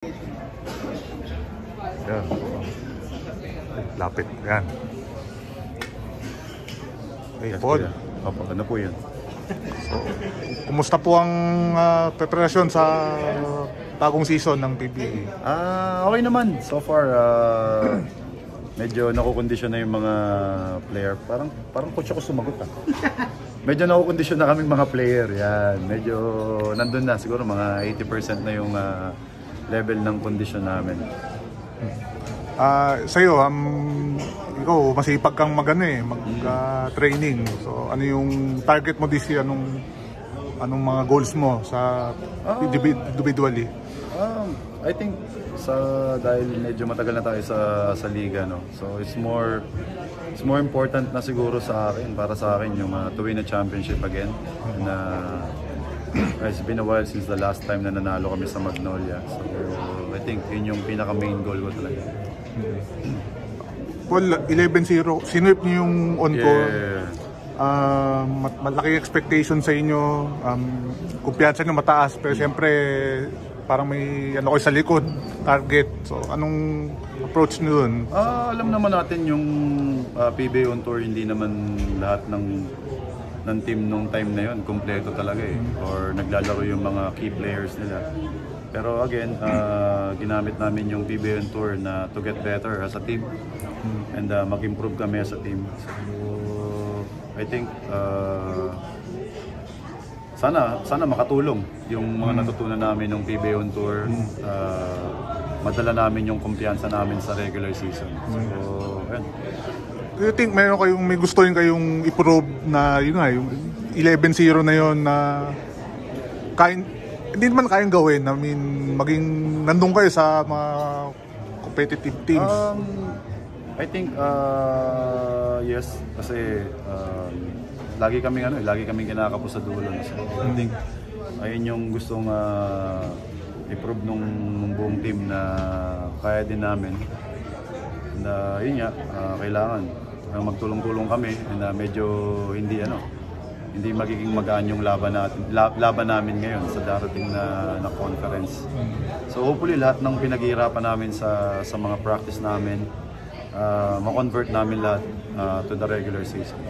Yan. Lapit. Yan. Hey, Pod. Opo, ano po yun? So, kumusta po ang preparasyon sa bagong season ng PBA? Okay naman. So far, medyo nakukondisyon na yung mga player. Parang coach ako sumagot. Medyo nakukondisyon na kaming mga player. Yan. Medyo nandun na. Siguro mga 80% na yung level ng kondisyon namin. Sa'yo, ikaw masipag kang mag-training. So ano yung target mo this year? Anong mga goals mo sa individually? I think dahil medyo matagal na tayo sa liga, no. So it's more important na siguro para sa akin yung to win a championship again. It's been a while since the last time na nanalo kami sa Magnolia. So I think yun yung pinaka main goal ko talaga. Paul, 11-0, sinurp niyo yung on-court. Malaking expectation sa inyo, kumpiyansa nyo mataas, pero siyempre parang may kayo sa likod, target. So anong approach nyo dun? Alam naman natin yung PBA on tour, hindi naman lahat ng team nung time na yun kompleto talaga or naglalaro yung mga key players nila. Pero again, ginamit namin yung PBA on tour to get better as a team and mag-improve kami as a team. So I think sana makatulong yung mga natutunan namin ng PBA on tour, madala namin yung kumpiyansa namin sa regular season. So ayun. Do you think may gusto rin kayong i-prove na yun nga, yung 11-0 na yun na hindi naman kayang gawin? I mean, maging nandun kayo sa mga competitive teams. I think yes, kasi lagi kaming kinakapos sa dulo. So, I think ayun yung gustong i-prove nung buong team na kaya din namin. And yun nga, kailangan magtulong-tulong kami na medyo hindi magiging magaan yung laban namin ngayon sa darating na conference. So hopefully lahat ng pinaghihirapan namin sa mga practice namin, ma-convert namin lahat to the regular season.